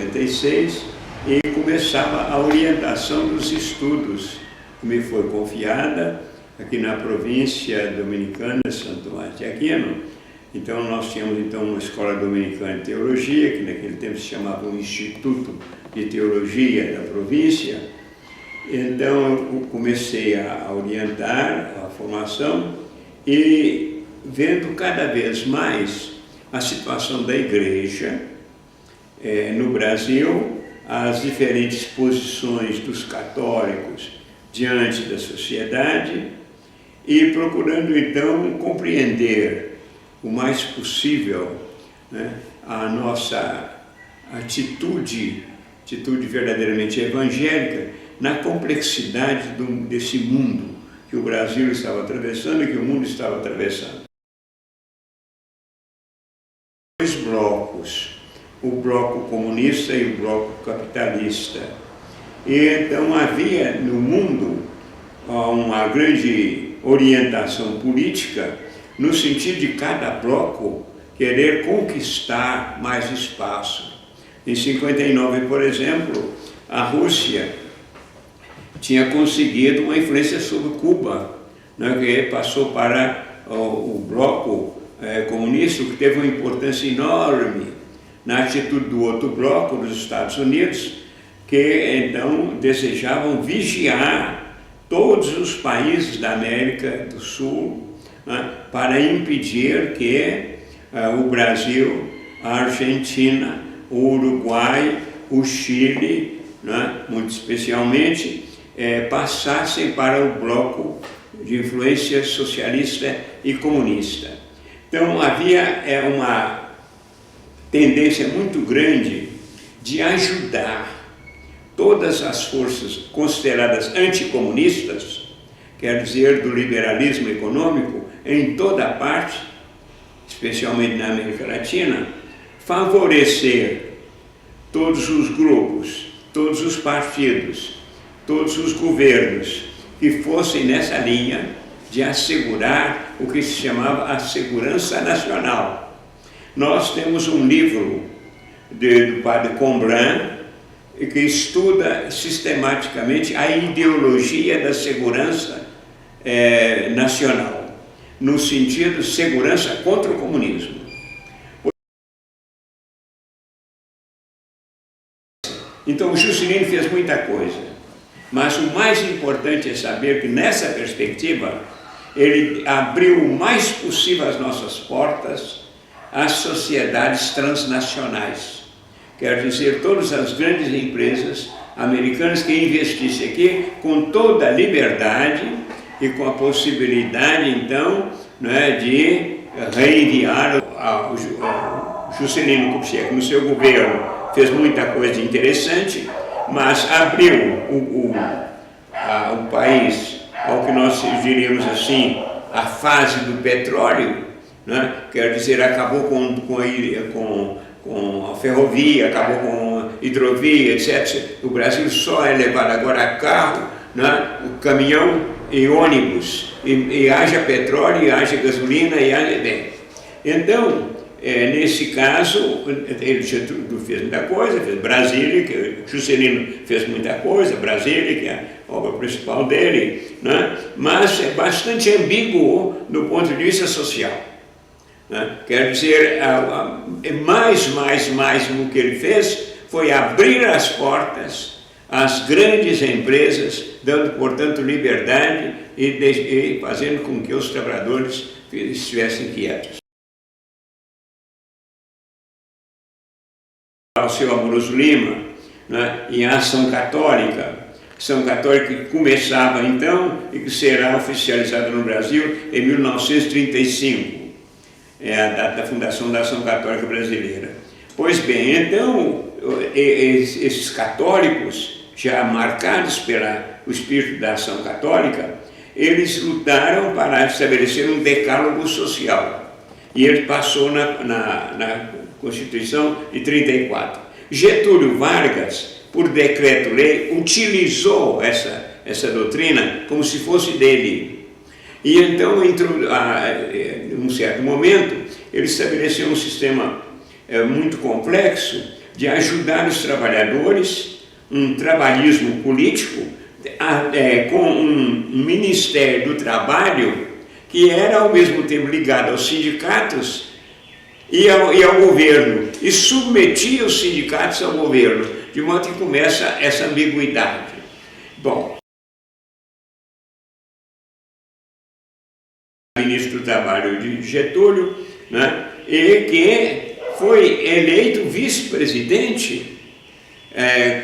1976 e começava a orientação dos estudos que me foi confiada aqui na província dominicana de Santo Tomás de Aquino. Então nós tínhamos uma escola dominicana de teologia, que naquele tempo se chamava o Instituto de Teologia da província. Então eu comecei a orientar a formação e vendo cada vez mais a situação da igreja no Brasil, as diferentes posições dos católicos diante da sociedade e procurando então compreender o mais possível, né, a nossa atitude verdadeiramente evangélica na complexidade desse mundo que o Brasil estava atravessando e que o mundo estava atravessando. Dois blocos, o bloco comunista e o bloco capitalista. E então havia no mundo uma grande orientação política no sentido de cada bloco querer conquistar mais espaço. Em 59, por exemplo, a Rússia tinha conseguido uma influência sobre Cuba, né, que passou para o bloco comunista, que teve uma importância enorme na atitude do outro bloco, dos Estados Unidos, que então desejavam vigiar todos os países da América do Sul, né, para impedir que o Brasil, a Argentina, o Uruguai, o Chile, né, muito especialmente, passassem para o bloco de influência socialista e comunista. Então havia uma tendência muito grande de ajudar todas as forças consideradas anticomunistas, quer dizer, do liberalismo econômico, em toda a parte, especialmente na América Latina, favorecer todos os grupos, todos os partidos, todos os governos que fossem nessa linha de assegurar o que se chamava a segurança nacional. Nós temos um livro do padre Combran que estuda sistematicamente a ideologia da segurança nacional, no sentido de segurança contra o comunismo. Então o Juscelino fez muita coisa, mas o mais importante é saber que nessa perspectiva ele abriu o mais possível as nossas portas às sociedades transnacionais. Quer dizer, todas as grandes empresas americanas que investissem aqui com toda a liberdade e com a possibilidade, então, né, de reenviar o Juscelino Kubitschek no seu governo. Fez muita coisa interessante, mas abriu o país ao que nós diríamos assim, a fase do petróleo, né? Quer dizer, acabou com a ferrovia, acabou com a hidrovia, etc. O Brasil só é levado agora a carro, né? O caminhão e ônibus, e haja petróleo, e haja gasolina, e haja bem. Então, nesse caso, ele fez muita coisa, fez Brasília, que Juscelino fez muita coisa, Brasília, que é a obra principal dele, né? Mas é bastante ambíguo do ponto de vista social. Né? Quer dizer, mais o que ele fez foi abrir as portas às grandes empresas, dando, portanto, liberdade e fazendo com que os trabalhadores estivessem quietos. O seu Amoroso Lima, né, em Ação Católica que começava então e que será oficializada no Brasil em 1935, é a data da fundação da Ação Católica Brasileira. Pois bem, então, esses católicos, já marcados pelo espírito da Ação Católica, eles lutaram para estabelecer um decálogo social, e ele passou na Constituição de 34. Getúlio Vargas, por decreto-lei, utilizou essa doutrina como se fosse dele. E então, em um certo momento, ele estabeleceu um sistema muito complexo de ajudar os trabalhadores, um trabalhismo político, com um Ministério do Trabalho que era ao mesmo tempo ligado aos sindicatos e ao governo, e submetia os sindicatos ao governo, de modo que começa essa ambiguidade. Bom, ministro do Trabalho de Getúlio, né, e que foi eleito vice-presidente,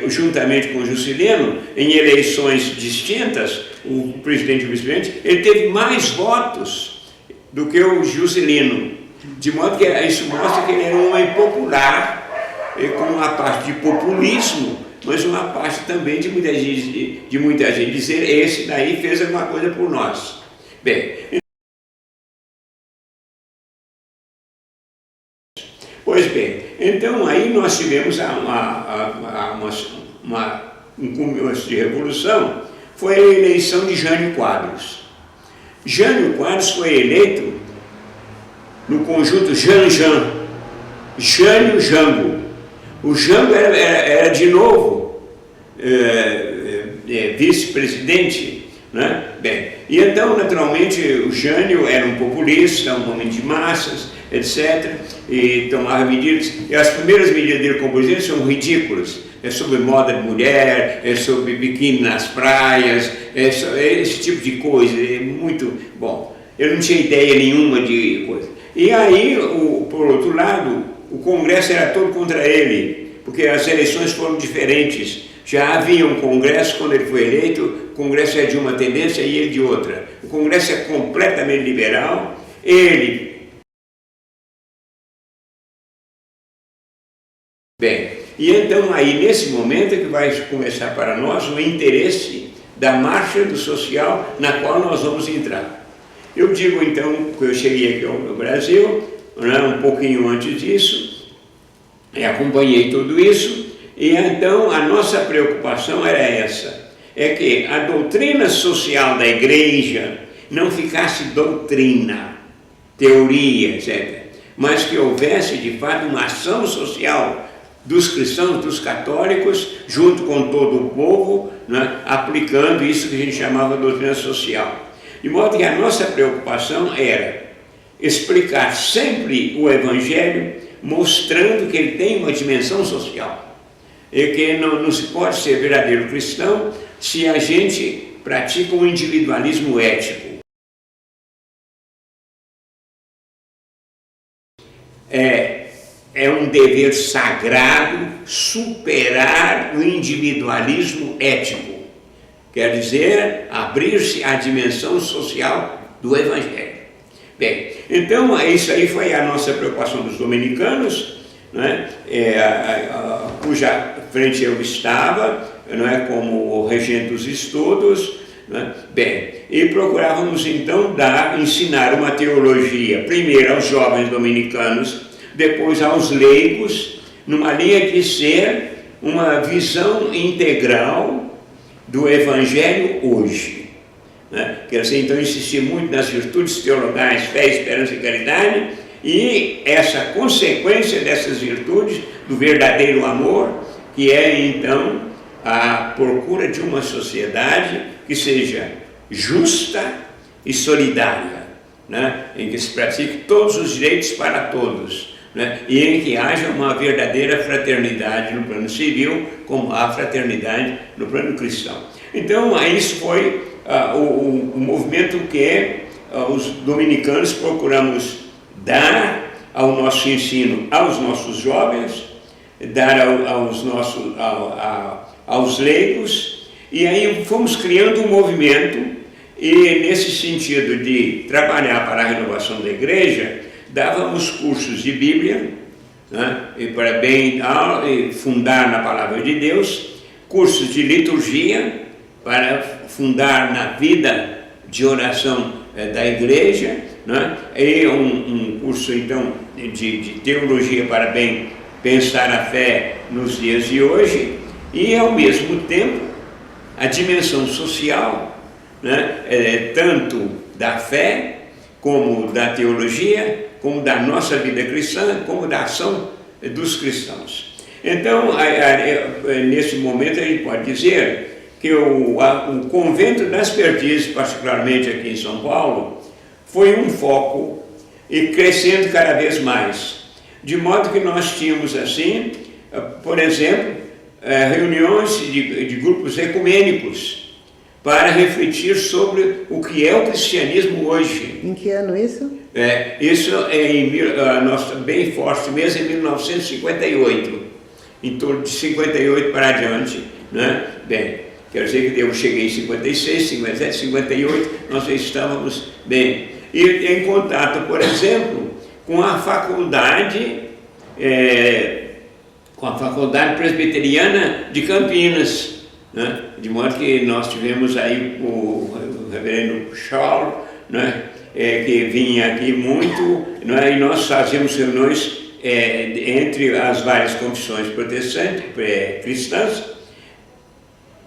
juntamente com Juscelino, em eleições distintas. O presidente e o vice-presidente, ele teve mais votos do que o Juscelino, de modo que isso mostra que ele era um homem popular, com uma parte de populismo, mas uma parte também de muita gente dizer: esse daí fez alguma coisa por nós. Bem, pois bem, então aí nós tivemos um começo de revolução, foi a eleição de Jânio Quadros. Jânio Quadros foi eleito no conjunto Jan-Jan, Jânio Jango. O Jango era de novo vice-presidente, né? Bem, e então, naturalmente, o Jânio era um populista, um homem de massas, etc., e tomava medidas, e as primeiras medidas dele como presidente são ridículas. É sobre moda de mulher, é sobre biquíni nas praias, esse tipo de coisa, é muito bom. Eu não tinha ideia nenhuma de coisa. E aí, por outro lado, o Congresso era todo contra ele, porque as eleições foram diferentes. Já havia um Congresso, quando ele foi eleito, o Congresso é de uma tendência e ele de outra. O Congresso é completamente liberal, ele... Bem, e então aí nesse momento é que vai começar para nós o interesse da marcha do social na qual nós vamos entrar. Eu digo então que eu cheguei aqui ao Brasil, né, um pouquinho antes disso, acompanhei tudo isso, e então a nossa preocupação era essa, é que a doutrina social da igreja não ficasse doutrina, teoria, etc., mas que houvesse de fato uma ação social dos cristãos, dos católicos, junto com todo o povo, né, aplicando isso que a gente chamava de doutrina social. De modo que a nossa preocupação era explicar sempre o Evangelho, mostrando que ele tem uma dimensão social, e que não se pode ser verdadeiro cristão se a gente pratica um individualismo ético. É um dever sagrado superar o individualismo ético. Quer dizer, abrir-se à dimensão social do Evangelho. Bem, então isso aí foi a nossa preocupação dos dominicanos, né? Cuja frente eu estava, né, como regente dos estudos, né? Bem, e procurávamos então ensinar uma teologia, primeiro aos jovens dominicanos, depois aos leigos, numa linha de ser uma visão integral do Evangelho hoje, né? Quer dizer, então insistir muito nas virtudes teologais, fé, esperança e caridade, e essa consequência dessas virtudes, do verdadeiro amor, que é então a procura de uma sociedade que seja justa e solidária, né? Em que se pratique todos os direitos para todos, né? E em que haja uma verdadeira fraternidade no plano civil, como há fraternidade no plano cristão. Então, isso foi o movimento que os dominicanos procuramos dar ao nosso ensino aos nossos jovens, dar aos leigos, e aí fomos criando um movimento, e nesse sentido de trabalhar para a renovação da igreja, dávamos cursos de Bíblia, né, e para bem fundar na Palavra de Deus, cursos de liturgia, para fundar na vida de oração da igreja, né, e um curso então de teologia para bem pensar a fé nos dias de hoje, e ao mesmo tempo a dimensão social, né, tanto da fé, como da teologia, como da nossa vida cristã, como da ação dos cristãos. Então, nesse momento, a gente pode dizer que o convento das Perdizes, particularmente aqui em São Paulo, foi um foco e crescendo cada vez mais. De modo que nós tínhamos, assim, por exemplo, reuniões de grupos ecumênicos para refletir sobre o que é o cristianismo hoje. Em que ano isso? Isso é bem forte mesmo, em 1958, em torno de 58 para adiante, né? Bem, quer dizer que eu cheguei em 56, 57, 58, nós estávamos bem. E em contato, por exemplo, com a faculdade presbiteriana de Campinas, né? De modo que nós tivemos aí o reverendo Charles, né? Que vinha aqui muito, né? E nós fazíamos reuniões entre as várias confissões protestantes, cristãs,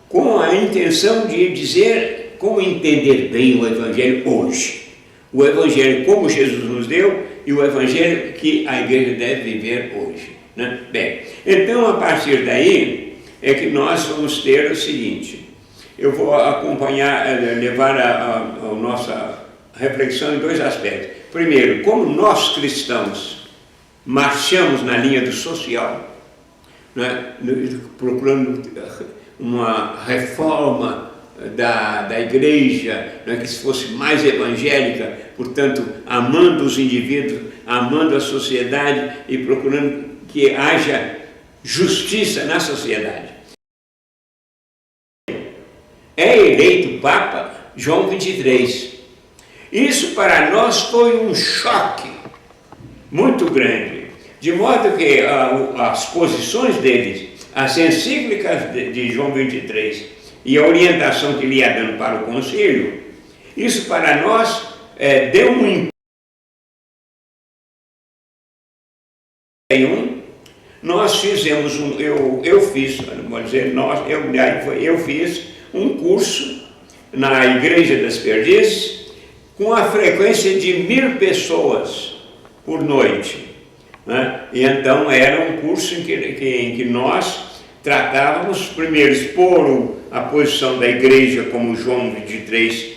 com a intenção de dizer como entender bem o Evangelho hoje. O Evangelho como Jesus nos deu e o Evangelho que a igreja deve viver hoje, né? Bem, então a partir daí é que nós vamos ter o seguinte, eu vou levar a nossa reflexão em dois aspectos. Primeiro, como nós cristãos marchamos na linha do social, né? Procurando uma reforma da igreja, né? Que se fosse mais evangélica, portanto, amando os indivíduos, amando a sociedade e procurando que haja justiça na sociedade. É eleito Papa João XXIII. Isso para nós foi um choque muito grande, de modo que as posições deles, as encíclicas de João XXIII e a orientação que ele ia dando para o concílio, isso para nós deu um nós fizemos eu fiz um curso na Igreja das Perdizes com a frequência de 1000 pessoas por noite, né? E então era um curso em que nós tratávamos, primeiro, expor a posição da igreja como João XXIII,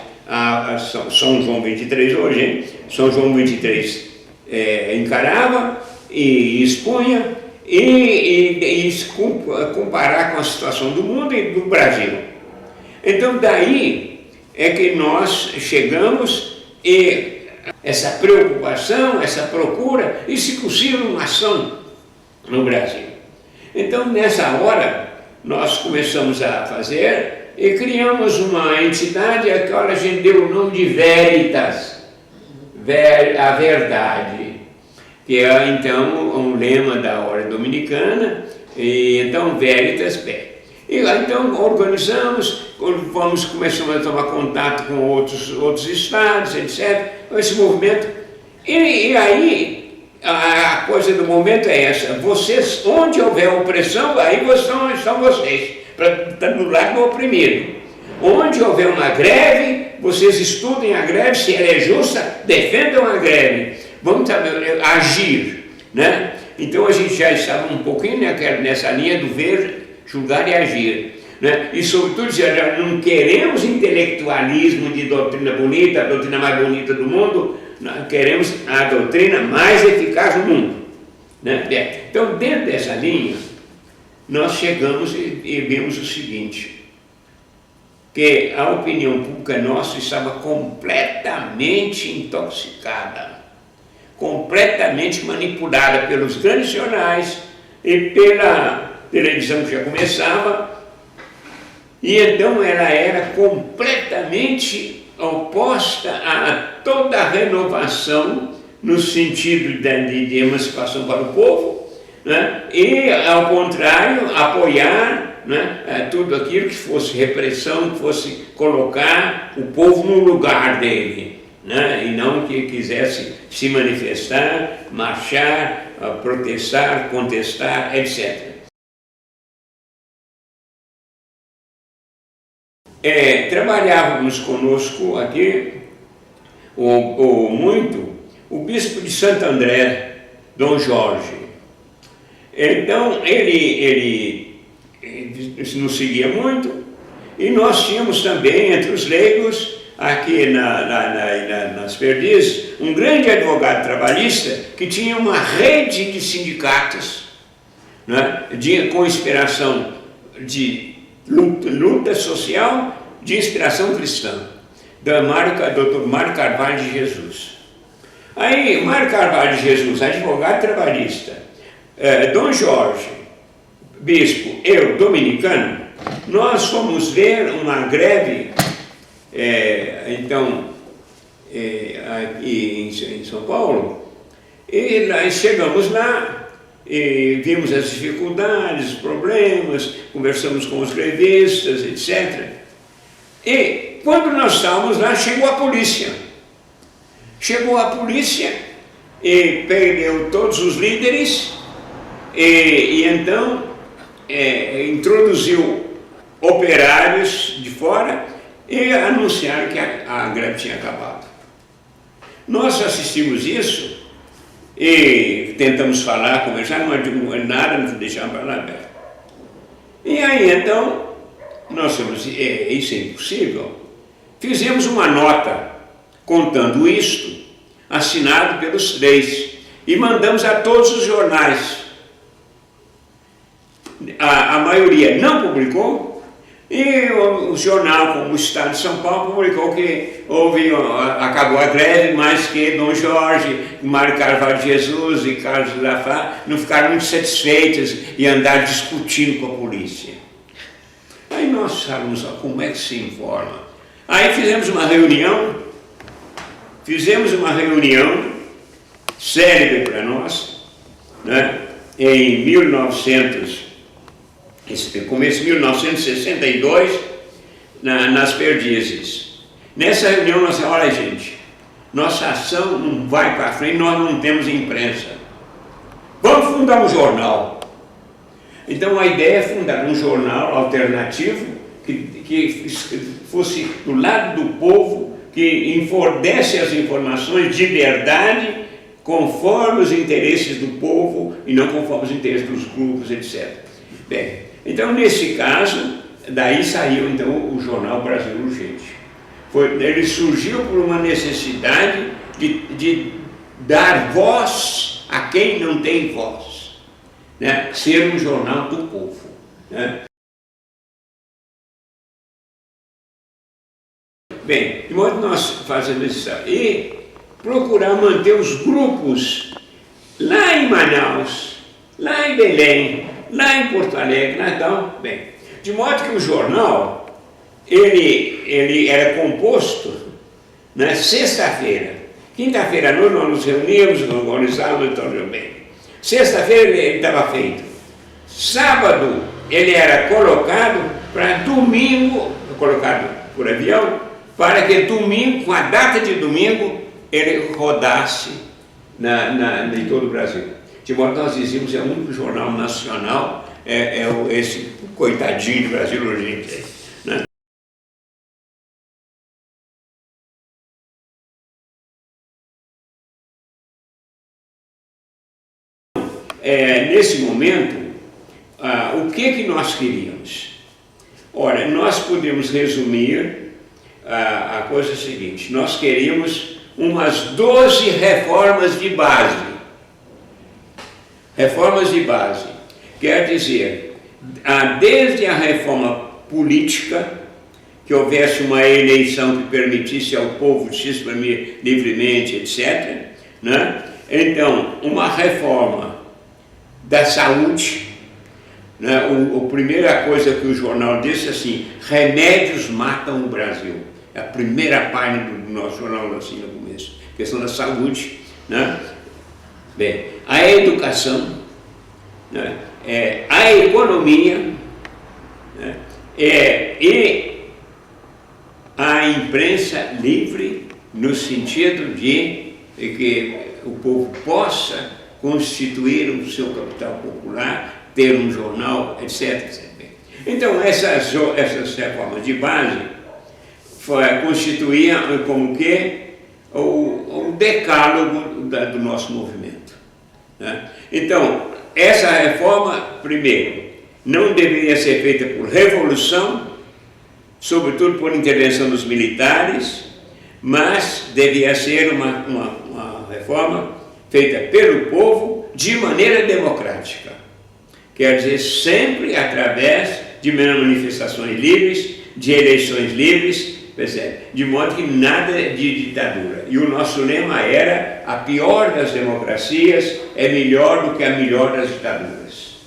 São João XXIII hoje, hein? São João XXIII encarava e expunha, e comparar com a situação do mundo e do Brasil. Então daí é que nós chegamos e essa preocupação, essa procura e, se possível, uma ação no Brasil. Então nessa hora nós começamos a fazer e criamos uma entidade a qual a gente deu o nome de Veritas, a verdade, que é então um lema da Ordem Dominicana, e então Veritas. E lá então organizamos, começamos a tomar contato com outros estados, etc., esse movimento. E aí a coisa do momento é essa: vocês, onde houver opressão, aí são vocês, para anular o oprimido. Onde houver uma greve, vocês estudem a greve, se ela é justa, defendam a greve. Vamos agir, né? Então a gente já estava um pouquinho nessa linha do ver, julgar e agir, né? E sobretudo dizer, não queremos intelectualismo de doutrina bonita, a doutrina mais bonita do mundo, nós queremos a doutrina mais eficaz do mundo, né? Então dentro dessa linha nós chegamos e vimos o seguinte, que a opinião pública nossa estava completamente intoxicada, completamente manipulada pelos grandes jornais e pela televisão que já começava, e então ela era completamente oposta a toda a renovação no sentido de emancipação para o povo, né? E ao contrário, apoiar, né, tudo aquilo que fosse repressão, que fosse colocar o povo no lugar dele, né? E não que quisesse se manifestar, marchar, protestar, contestar, etc. Trabalhávamos conosco aqui muito o bispo de Santo André, Dom Jorge. Então ele não seguia muito, e nós tínhamos também entre os leigos, aqui nas Perdizes, um grande advogado trabalhista que tinha uma rede de sindicatos, né, com inspiração de luta social, de inspiração cristã, Dr. Mário Carvalho de Jesus. Aí, Mário Carvalho de Jesus, advogado trabalhista, Dom Jorge, bispo, eu, dominicano, nós fomos ver uma greve, aqui em São Paulo, e nós chegamos lá, e vimos as dificuldades, os problemas, conversamos com os grevistas, etc. E quando nós estávamos lá, chegou a polícia. Chegou a polícia e perdeu todos os líderes e então introduziu operários de fora e anunciaram que a greve tinha acabado. Nós assistimos isso e tentamos falar, conversar, não adiantou nada, não deixamos para lá aberto. E aí então, nós falamos, isso é impossível. Fizemos uma nota contando isto, assinado pelos 3, e mandamos a todos os jornais. A maioria não publicou, e o jornal, como o Estado de São Paulo, publicou que acabou a greve, mas que Dom Jorge, Mário Carvalho de Jesus e Carlos Lafá não ficaram muito satisfeitos e andaram discutindo com a polícia. Aí nós falamos, como é que se informa? Aí fizemos uma reunião célebre para nós, né? Em começo de 1962, nas Perdizes. Nessa reunião nós falamos, olha gente, nossa ação não vai para frente, nós não temos imprensa. Vamos fundar um jornal. Então a ideia é fundar um jornal alternativo que fosse do lado do povo, que fornece as informações de verdade, conforme os interesses do povo e não conforme os interesses dos grupos, etc. Bem, então nesse caso, daí saiu então o jornal Brasil Urgente. Ele surgiu por uma necessidade de dar voz a quem não tem voz, né? Ser um jornal do povo, né? Bem, de modo que nós fazemos isso e procurar manter os grupos lá em Manaus, lá em Belém, lá em Porto Alegre, Natal, bem, de modo que o jornal, ele era composto na sexta-feira. Quinta-feira à noite nós nos reuníamos, organizávamos, então, bem. Sexta-feira ele estava feito. Sábado ele era colocado para domingo, colocado por avião, para que domingo, com a data de domingo, ele rodasse em todo o Brasil. De modo que nós dizíamos, é o único jornal nacional, esse coitadinho de Brasil Urgente, né? Nesse momento, o que nós queríamos? Ora, nós podemos resumir a coisa seguinte: nós queríamos umas 12 reformas de base. Reformas de base, quer dizer, desde a reforma política, que houvesse uma eleição que permitisse ao povo se exprimir livremente, etc., né? Então, uma reforma da saúde, né? A primeira coisa que o jornal disse assim: remédios matam o Brasil. É a primeira página do nosso jornal, assim, no começo. Questão da saúde, né? Bem, a educação, né? A economia, né? E a imprensa livre, no sentido de que o povo possa constituir o seu capital popular, ter um jornal, etc. Então, essas reformas de base constituíam como que o decálogo do nosso movimento, né? Então, essa reforma, primeiro, não deveria ser feita por revolução, sobretudo por intervenção dos militares, mas devia ser uma reforma feita pelo povo de maneira democrática. Quer dizer, sempre através de manifestações livres, de eleições livres, de modo que nada de ditadura. E o nosso lema era: a pior das democracias é melhor do que a melhor das ditaduras.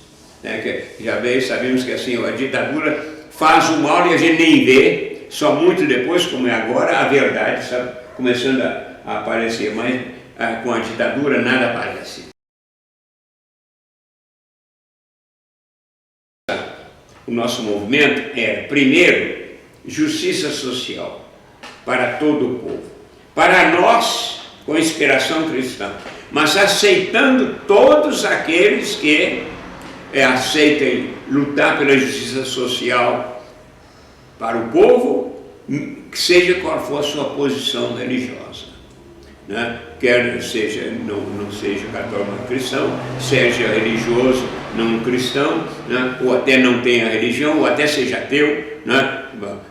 Já sabemos que assim, a ditadura faz o mal e a gente nem vê, só muito depois, como é agora, a verdade está começando a aparecer, mas com a ditadura nada aparece. O nosso movimento é, primeiro, justiça social para todo o povo. Para nós, com inspiração cristã, mas aceitando todos aqueles que aceitem lutar pela justiça social para o povo, seja qual for a sua posição religiosa. Né? Quer seja, não seja católico ou cristão, seja religioso não cristão, né? Ou até não tenha religião, ou até seja ateu. Né?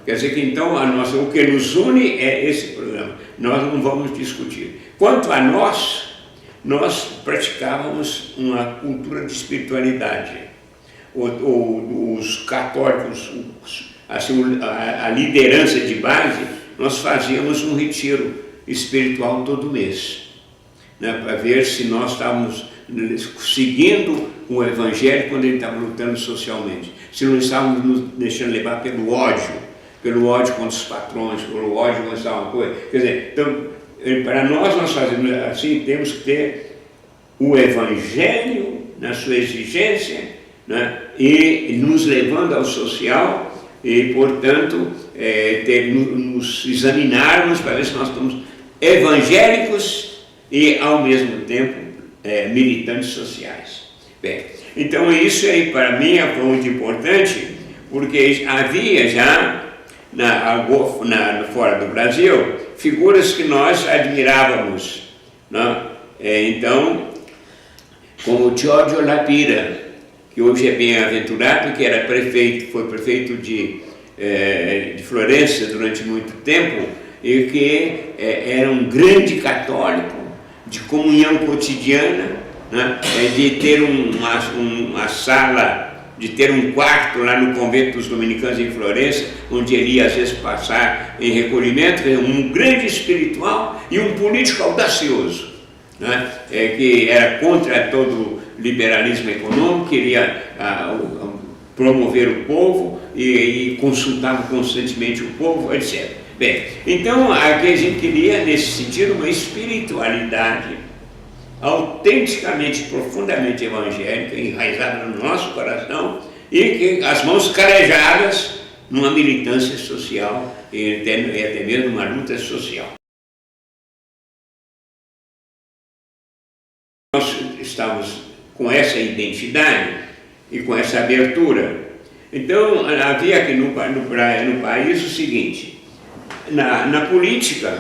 Quer dizer que então o que nos une é esse programa. Nós não vamos discutir. Quanto a nós praticávamos uma cultura de espiritualidade. Os católicos, assim, a liderança de base, nós fazíamos um retiro espiritual todo mês, né, para ver se nós estávamos seguindo o Evangelho quando ele estava lutando socialmente, se não estávamos nos deixando levar pelo ódio contra os patrões, pelo ódio contra alguma coisa. Quer dizer, então, para nós fazemos assim, temos que ter o Evangelho na sua exigência, né, e nos levando ao social e, portanto, nos examinarmos para ver se nós estamos evangélicos e, ao mesmo tempo, militantes sociais. Bem, então isso aí para mim foi muito importante, porque havia já, fora do Brasil, figuras que nós admirávamos, né? Então, como Giorgio La Pira, que hoje é bem-aventurado, que era foi prefeito de Florença durante muito tempo, e que era um grande católico, de comunhão cotidiana, né? De ter uma sala, de ter um quarto lá no convento dos dominicanos em Florença, onde ele ia às vezes passar em recolhimento, um grande espiritual e um político audacioso, né? Que era contra todo liberalismo econômico, queria promover o povo e consultava constantemente o povo, etc. Bem, então aqui a gente queria, nesse sentido, uma espiritualidade autenticamente, profundamente evangélica, enraizada no nosso coração, e que as mãos carejadas numa militância social e até mesmo numa luta social. Nós estamos com essa identidade e com essa abertura. Então, havia aqui no país o seguinte: na política,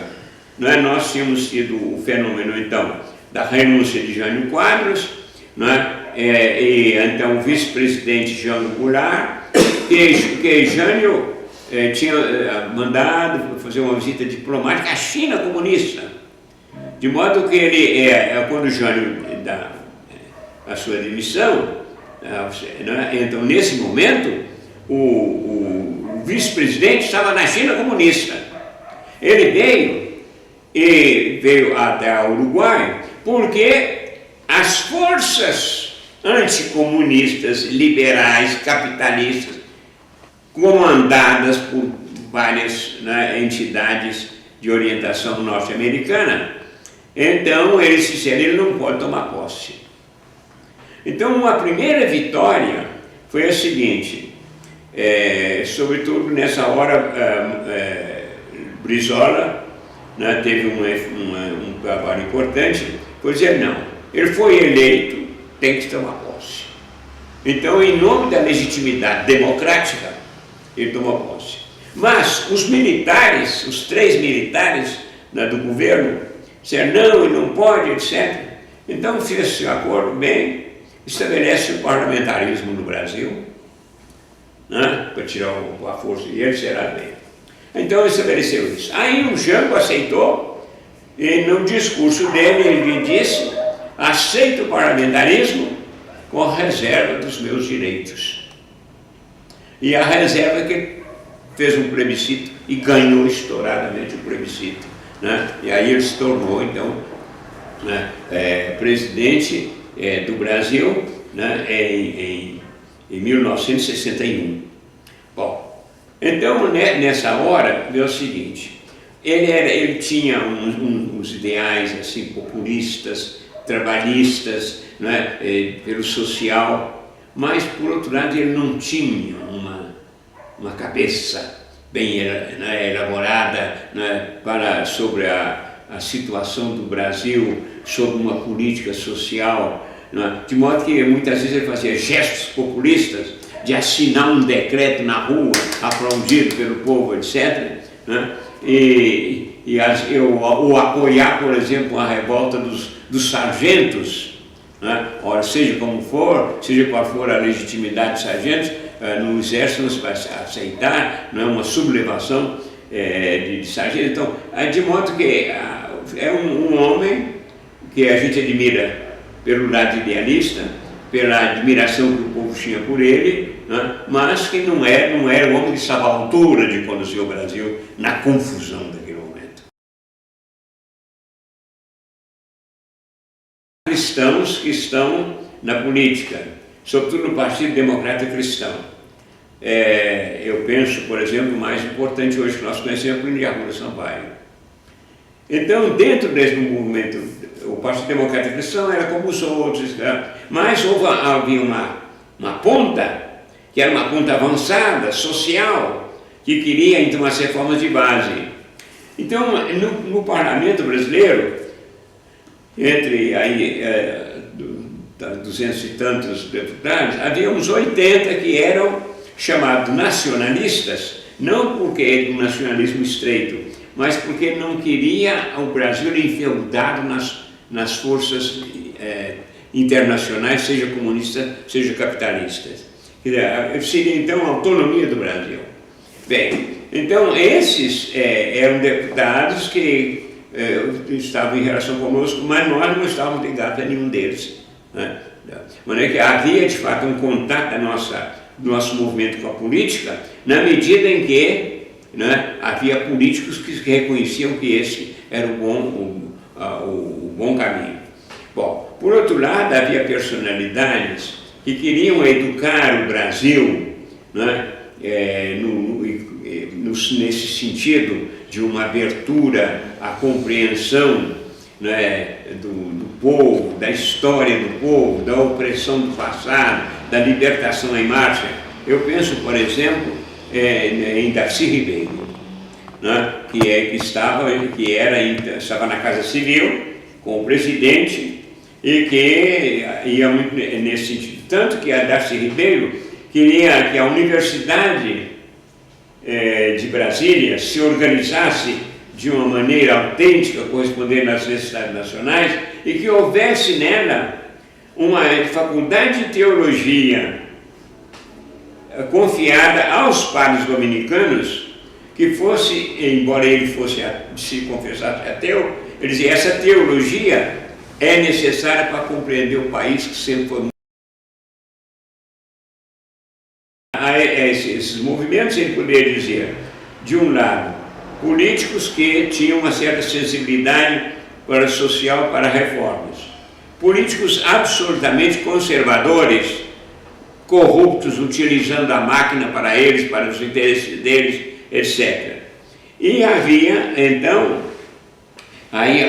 né, nós tínhamos tido o fenômeno, então, da renúncia de Jânio Quadros, né, e então o vice-presidente Jânio Goulart, que Jânio tinha mandado fazer uma visita diplomática à China comunista, de modo que ele, quando Jânio dá a sua demissão, né, então nesse momento o vice-presidente estava na China comunista. Ele veio até o Uruguai porque as forças anticomunistas, liberais, capitalistas, comandadas por várias, né, entidades de orientação norte-americana, então eles disseram: ele não pode tomar posse. Então, uma primeira vitória foi a seguinte, sobretudo nessa hora, Brizola, né, teve um trabalho importante, por dizer: não, ele foi eleito, tem que tomar posse. Então, em nome da legitimidade democrática, ele tomou posse. Mas os militares, os 3 militares, né, do governo, disseram: não, ele não pode, etc. Então fez-se um acordo bem, estabelece o parlamentarismo no Brasil, né, para tirar a força, e ele será lei. Então estabeleceu isso. Aí o Jango aceitou, e no discurso dele ele disse: aceito o parlamentarismo com a reserva dos meus direitos. E a reserva é que fez um plebiscito e ganhou estouradamente o plebiscito, né? E aí ele se tornou, então, né, presidente do Brasil, né, em 1961. Bom, então nessa hora é o seguinte: ele tinha uns ideais assim populistas, trabalhistas, né, pelo social, mas por outro lado ele não tinha uma cabeça bem, né, elaborada, né, sobre a situação do Brasil, sobre uma política social, né, de modo que muitas vezes ele fazia gestos populistas de assinar um decreto na rua, aplaudido pelo povo, etc., né, ou apoiar, por exemplo, a revolta dos sargentos, né? Ora, seja como for, seja qual for a legitimidade dos sargentos, no exército não se vai aceitar, não é uma sublevação de sargento. Então, de modo que é um homem que a gente admira pelo lado idealista, pela admiração que o povo tinha por ele, né? Mas que não era o homem que estava à altura de conduzir o Brasil na confusão daquele momento. Cristãos que estão na política, sobretudo no Partido Democrata Cristão. Eu penso, por exemplo, o mais importante hoje que nós conhecemos é o Plínio Arruda Sampaio. Então, dentro desse movimento, o Partido Democrata Cristão era como os outros, tá? Mas havia uma ponta, que era uma ponta avançada, social, que queria então as reformas de base. Então, no parlamento brasileiro, entre aí 200 e tantos deputados, havia uns 80 que eram chamados nacionalistas, não porque do nacionalismo estreito, mas porque não queria o Brasil enfeudado nas forças internacionais, seja comunistas, seja capitalistas. Seria então a autonomia do Brasil. Bem, então esses eram deputados que estavam em relação conosco, mas nós não estávamos ligados a nenhum deles, né? De maneira que havia de fato um contato do nosso movimento com a política, na medida em que, né, havia políticos que reconheciam que esse era o bom caminho. Bom, por outro lado, havia personalidades que queriam educar o Brasil, né, nesse sentido de uma abertura à compreensão, né, do povo, da história do povo, da opressão do passado, da libertação em marcha. Eu penso, por exemplo, em Darcy Ribeiro, né, que estava na Casa Civil com o presidente e que ia muito nesse sentido. Tanto que a Darcy Ribeiro queria que a Universidade de Brasília se organizasse de uma maneira autêntica, correspondendo às necessidades nacionais, e que houvesse nela uma faculdade de teologia confiada aos padres dominicanos, que fosse, embora ele fosse se confessasse ateu, ele dizia: essa teologia é necessária para compreender o país que sempre foi. Esses movimentos, ele poderia dizer, de um lado, políticos que tinham uma certa sensibilidade para o social, para reformas, políticos absolutamente conservadores, corruptos, utilizando a máquina para eles, para os interesses deles, etc. E havia, então, aí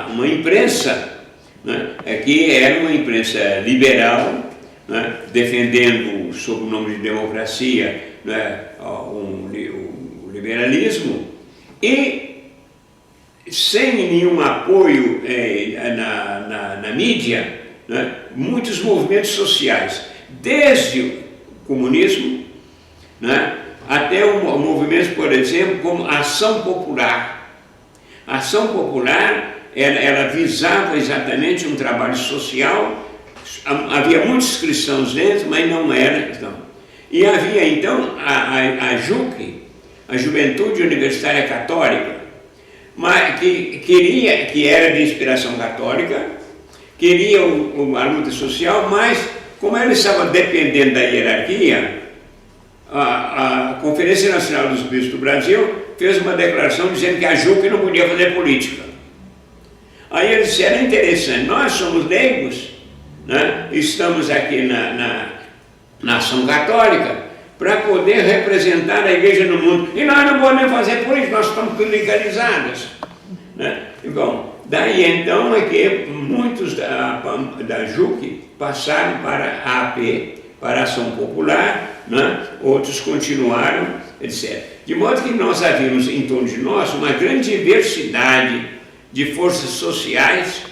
uma imprensa, né, que era uma imprensa liberal, né, defendendo, sob o nome de democracia, né, o liberalismo, e sem nenhum apoio na mídia, né, muitos movimentos sociais, desde o comunismo, né, até movimentos, por exemplo, como a Ação Popular. A Ação Popular, ela visava exatamente um trabalho social havia muitos cristãos dentro, mas não era cristão. E havia então a JUC, a Juventude Universitária Católica, mas que era de inspiração católica, queria a luta social, mas como eles estavam dependendo da hierarquia, a Conferência Nacional dos Bispos do Brasil fez uma declaração dizendo que a JUC não podia fazer política. Aí eles disseram, interessante, nós somos leigos, né? Estamos aqui na nação católica para poder representar a igreja no mundo. E nós não podemos fazer política, nós estamos clericalizados. Né? Bom, daí então é que muitos da JUC passaram para a AP, para a Ação Popular, né? Outros continuaram, etc. De modo que nós havíamos em torno de nós uma grande diversidade de forças sociais,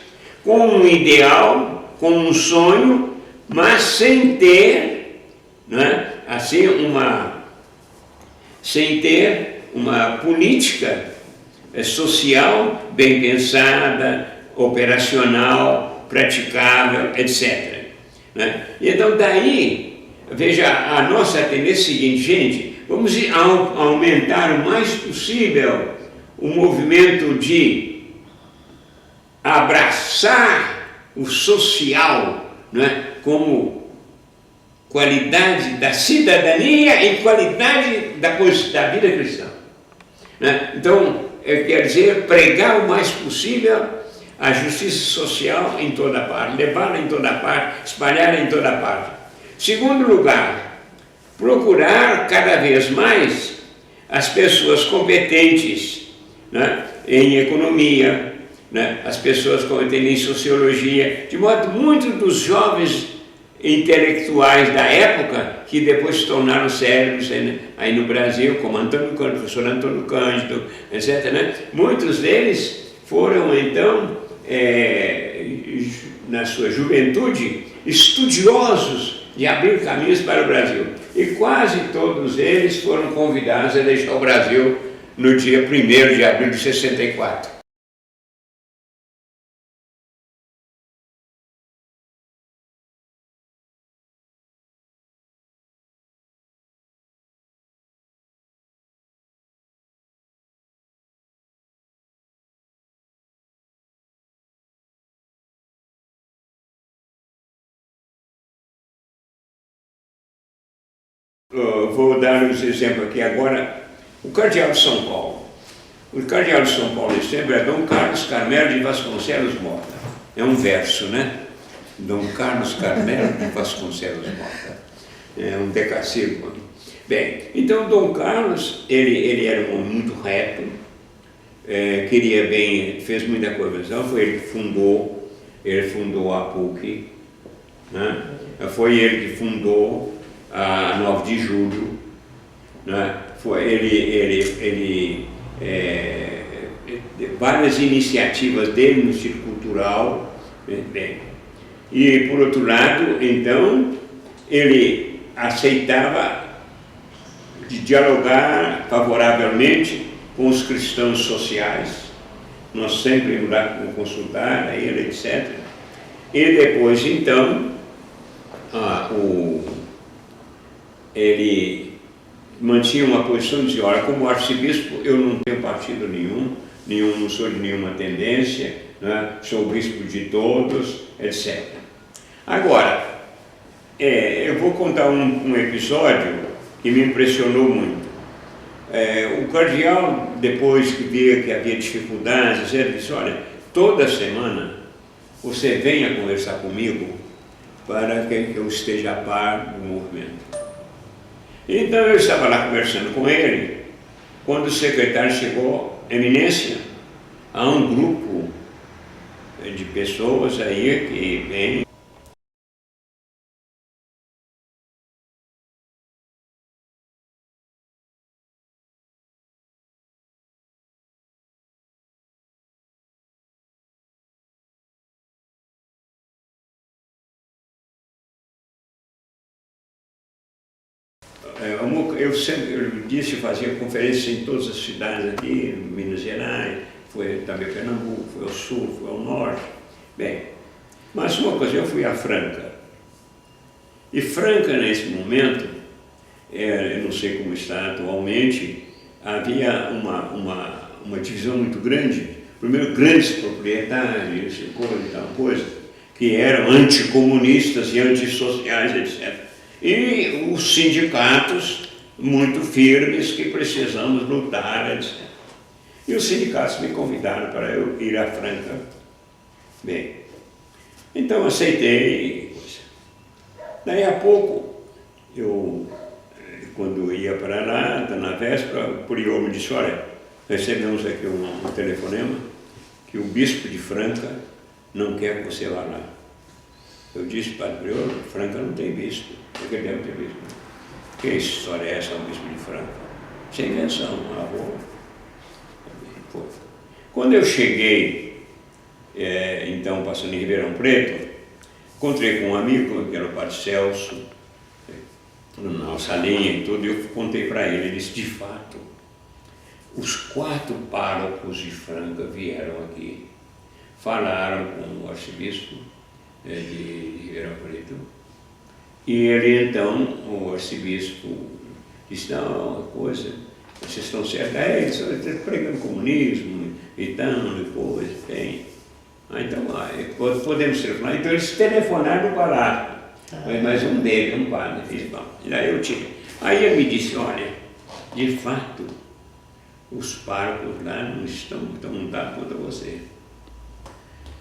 com um ideal, com um sonho, mas sem ter, né, assim, sem ter uma política social bem pensada, operacional, praticável, etc. Né? Então daí, veja, a nossa tendência é a seguinte, gente, vamos aumentar o mais possível o movimento de abraçar o social, né, como qualidade da cidadania e qualidade da vida cristã. Né? Então, quer dizer, pregar o mais possível a justiça social em toda parte, levá-la em toda parte, espalhá-la em toda parte. Segundo lugar, procurar cada vez mais as pessoas competentes, né, em economia, né, as pessoas competentes em sociologia, de modo que muitos dos jovens intelectuais da época, que depois se tornaram célebres aí no Brasil, como professor Antônio Cândido, etc., né? Muitos deles foram então, na sua juventude, estudiosos de abrir caminhos para o Brasil. E quase todos eles foram convidados a deixar o Brasil no dia 1º de abril de 64. Vou dar uns exemplos aqui agora. O Cardeal de São Paulo. O Cardeal de São Paulo sempre é Dom Carlos Carmelo de Vasconcelos Mota. É um verso, né? Dom Carlos Carmelo de Vasconcelos Mota. É um decassílabo. Bem, então Dom Carlos, ele era um homem muito reto, queria bem, fez muita coisa, foi ele que fundou a PUC, né? Foi ele que fundou a 9 de julho, né? Foi várias iniciativas dele no círculo cultural, bem. E por outro lado, então, ele aceitava de dialogar favoravelmente com os cristãos sociais, nós sempre íamos lá consultar a ele, etc. E depois, então, ele mantinha uma posição de dizer, olha, como arcebispo eu não tenho partido nenhum, não sou de nenhuma tendência, né? Sou bispo de todos, etc. Agora, eu vou contar um episódio que me impressionou muito. O cardeal, depois que via que havia dificuldades, ele disse, olha, toda semana você venha conversar comigo para que eu esteja a par do movimento. Então eu estava lá conversando com ele, quando o secretário chegou, Eminência, há um grupo de pessoas aí que vem. Eu disse que fazia conferência em todas as cidades aqui, Minas Gerais, foi também Pernambuco, foi ao sul, foi ao norte. Bem, mas uma coisa, eu fui a Franca. E Franca, nesse momento, eu não sei como está atualmente, havia uma divisão muito grande. Primeiro, grandes proprietários, coisa e tal coisa, que eram anticomunistas e antissociais, etc. E os sindicatos muito firmes que precisamos lutar, etc. E os sindicatos me convidaram para eu ir a Franca. Bem, então aceitei. Daí a pouco, quando eu ia para lá, na véspera, o prior me disse, olha, recebemos aqui um telefonema que o bispo de Franca não quer que você vá lá. Eu disse para o prior, Franca não tem bispo, porque deve ter bispo. Que história é essa, o bispo de Franca? Sem invenção, Quando eu cheguei, então passando em Ribeirão Preto, encontrei com um amigo, que era o padre Celso, na nossa linha e tudo, e eu contei para ele, ele disse, de fato, os 4 párocos de Franca vieram aqui, falaram com o arcebispo de Ribeirão Preto, e ele então, o arcebispo, disse, não, uma coisa, vocês estão certos, eles estão pregando comunismo e tal, depois, tem. Então, podemos telefonar. Então eles telefonaram para lá, mas um deles, um padre, fez bom. E daí eu tive. Aí ele me disse, olha, de fato, os párocos lá não estão dados contra você.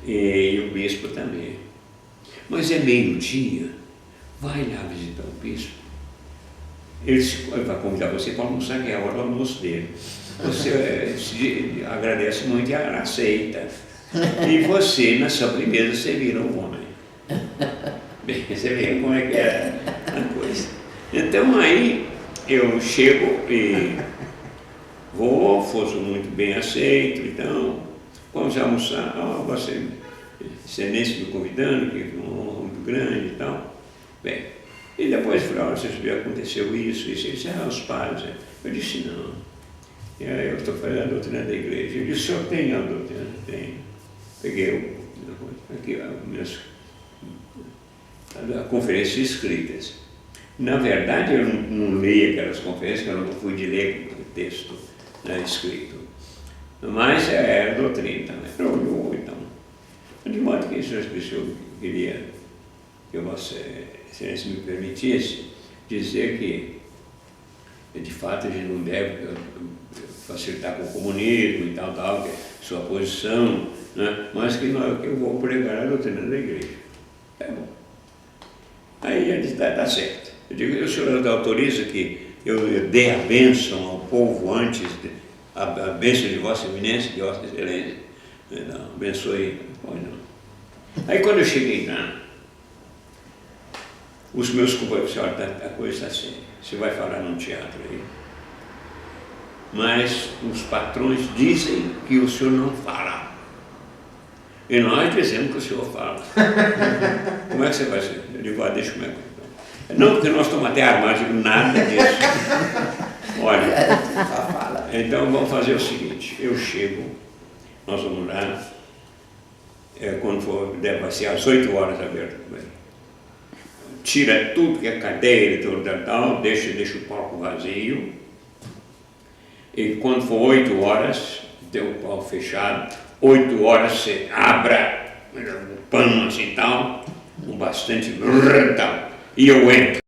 E o bispo também. Mas é meio-dia, vai lá visitar o bispo. Ele vai convidar você para almoçar, que é a hora do almoço dele. Você agradece muito e aceita. E você, na sobremesa, você vira um homem. Bem, você vê como é que é a coisa. Então aí eu chego e vou, fosse muito bem aceito, então vamos almoçar. Você, excelência me convidando, que é uma honra muito grande e tal. Bem, e depois eu falei, olha, você sabia, aconteceu isso. Ele disse, os padres. Eu disse, não. E aí eu estou fazendo a doutrina da igreja. Ele disse, o senhor tem a doutrina? Tenho. Peguei aqui as conferências escritas. Na verdade, eu não li aquelas conferências, eu não fui de ler o texto escrito. Mas era a doutrina também. Eu olhou, então. De modo que isso eu queria que Vossa Excelência me permitisse dizer que, de fato, a gente não deve facilitar com o comunismo e tal, que é sua posição, né? Mas que eu vou pregar a doutrina da igreja. É bom. Aí ele disse, tá certo. Eu digo, o senhor autoriza que eu dê a bênção ao povo antes, a bênção de Vossa Eminência, de Vossa Excelência? Não, abençoe. Pois não. Aí quando eu cheguei lá, os meus companheiros disseram, olha, a coisa está assim, você vai falar num teatro aí, mas os patrões dizem que o senhor não fala. E nós dizemos que o senhor fala. Como é que você vai ser? Eu digo, deixa como é que não, porque nós estamos até armados, eu digo, nada disso. Olha, então vamos fazer o seguinte, eu chego, nós vamos lá, quando for, vai ser às 8 horas aberto. Tira tudo que é cadeira e tudo tal, deixa o palco vazio. E quando for 8 horas, tem o palco fechado, 8 horas você abra um pano assim tal, com bastante tal, e eu entro.